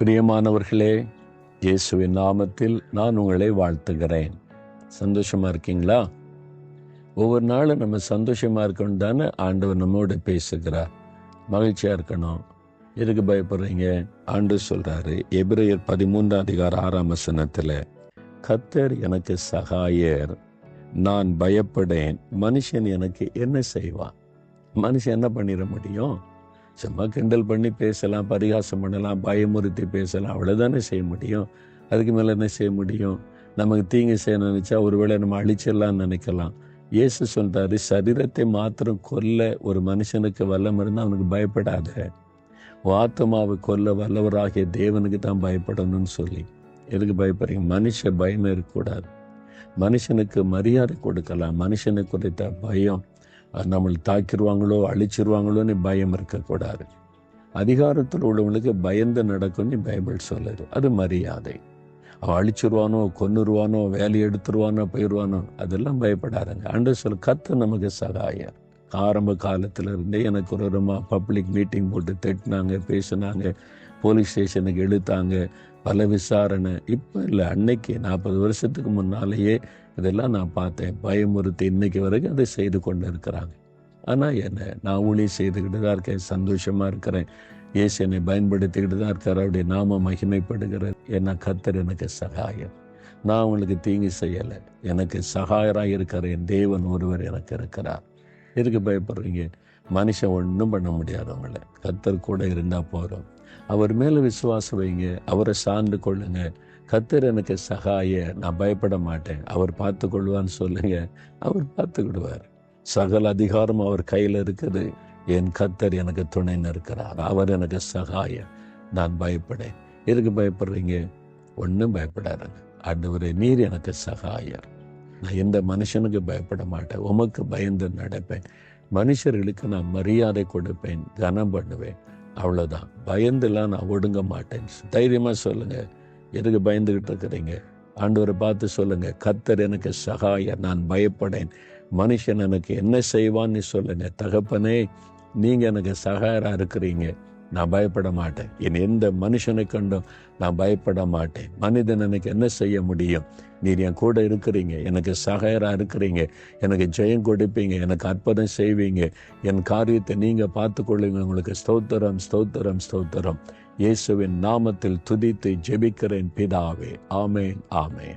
பிரியமானவர்களே, இயேசுவின் நாமத்தில் நான் உங்களை வாழ்த்துகிறேன். சந்தோஷமா இருக்கீங்களா? ஒவ்வொரு நாளும் நம்ம சந்தோஷமா இருக்கணும் தானே ஆண்டவர் நம்மோட பேசுகிறார். மகிழ்ச்சியா இருக்கணும். எதுக்கு பயப்படுறீங்க? ஆண்டவர் சொல்றாரு எபிரேயர் 13:6 கர்த்தர் எனக்கு சகாயர், நான் பயப்படேன், மனுஷன் எனக்கு என்ன செய்வான்? மனுஷன் என்ன பண்ணிட முடியும்? சும்மா கிண்டல் பண்ணி பேசலாம், பரிகாசம் பண்ணலாம், பயமுறுத்தி பேசலாம், அவ்வளோதானே செய்ய முடியும். அதுக்கு மேலே என்ன செய்ய முடியும்? நமக்கு தீங்கு செய்ய நினைச்சா ஒருவேளை நம்ம அழிச்சிடலாம்னு நினைக்கலாம். இயேசு சொல்றாரு, சரீரத்தை மாத்திரம் கொல்ல ஒரு மனுஷனுக்கு வல்லம் இருந்தால் அவனுக்கு பயப்படாத, ஆத்மாவை கொல்ல வல்லவராகிய தேவனுக்கு தான் பயப்படணும்னு சொல்லி. எதுக்கு பயப்படுறீங்க? மனுஷ பயம் இருக்கக்கூடாது. மனுஷனுக்கு மரியாதை கொடுக்கலாம். மனுஷனை குறித்த பயம், நம்மளை தாக்கிடுவாங்களோ அழிச்சிருவாங்களோன்னு பயம் இருக்கக்கூடாது. அதிகாரத்தில் உள்ளவங்களுக்கு பயந்து நடக்கும்னு பைபிள் சொல்லுது. அது மரியாதை. அவன் அழிச்சிருவானோ, கொன்னுருவானோ, வேலையை எடுத்துருவானோ, போயிடுவானோ, அதெல்லாம் பயப்படாதுங்க. ஆண்டவர் சொல்ல கர்த்தர் நமக்கு சகாயர். ஆரம்ப காலத்துல இருந்தே எனக்கு ஒரு பப்ளிக் மீட்டிங் போட்டு திட்டினாங்க, பேசினாங்க, போலீஸ் ஸ்டேஷனுக்கு இழுத்தாங்க, பல விசாரணை. இப்போ இல்லை, அன்னைக்கு 40 வருஷத்துக்கு முன்னாலேயே இதெல்லாம் நான் பார்த்தேன். பயமுறுத்தி இன்னைக்கு வரைக்கும் அதை செய்து கொண்டு இருக்கிறாங்க. ஆனால் என்ன, நான் ஊழியம் செய்துக்கிட்டு தான் இருக்கேன், சந்தோஷமாக இருக்கிறேன். இயேசு என்னை பயன்படுத்திக்கிட்டு தான் இருக்கார். அவருடைய நாம மகிமைப்படுகிறது. ஏன்னா கர்த்தர் எனக்கு சகாயம். நான் அவங்களுக்கு தீங்கு செய்யலை. எனக்கு சகாயராக இருக்கிற என் தேவன் ஒருவர் எனக்கு இருக்கிறார். எதுக்கு பயப்படுறீங்க? மனுஷன் ஒன்றும் பண்ண முடியாதவங்கள. கர்த்தர் கூட இருந்தால் போகிறோம். அவர் மேலே விசுவாசம் வைங்க, அவரை சார்ந்து கொள்ளுங்க. கர்த்தர் எனக்கு சகாய, நான் பயப்பட மாட்டேன், அவர் பார்த்து கொள்வான்னு சொல்லுங்க. அவர் பார்த்துக்கிடுவார். சகல அதிகாரம் அவர் கையில் இருக்குது. என் கர்த்தர் எனக்கு துணைன்னு இருக்கிறார். அவர் எனக்கு சகாய, நான் பயப்படேன். எதுக்கு பயப்படுறீங்க? ஒன்றும் பயப்படாதுங்க. ஆண்டவரே, நீர் எனக்கு சகாயர். நான் எந்த மனுஷனுக்கு பயப்பட மாட்டேன், உமக்கு பயந்து நடப்பேன். மனுஷர்களுக்கு நான் மரியாதை கொடுப்பேன், கனம் பண்ணுவேன். அவ்வளோதான். பயந்துலாம் நான் ஒடுங்க மாட்டேன். தைரியமாக சொல்லுங்க. எதுக்கு பயந்துகிட்டு இருக்கிறீங்க? ஆண்டவரை பார்த்து சொல்லுங்க, கர்த்தர் எனக்கு சகாயர், நான் பயப்படேன், மனுஷன் எனக்கு என்ன செய்வான்னு சொல்லுங்க. தகப்பனே, நீங்கள் எனக்கு சகாயராக இருக்கிறீங்க, நான் பயப்பட மாட்டேன். என் எந்த மனுஷனை கண்டும் நான் பயப்பட மாட்டேன். மனிதன் எனக்கு என்ன செய்ய முடியும்? நீர் என் கூட இருக்கிறீங்க, எனக்கு சகாயராக இருக்கிறீங்க, எனக்கு ஜெயம் கொடுப்பீங்க, எனக்கு அற்புதம் செய்வீங்க, என் காரியத்தை நீங்கள் பார்த்துக்கொள்ளுங்க. உங்களுக்கு ஸ்தோத்திரம், ஸ்தோத்திரம், ஸ்தோத்திரம். இயேசுவின் நாமத்தில் துதித்து ஜெபிக்கிறேன் பிதாவே. ஆமேன், ஆமேன்.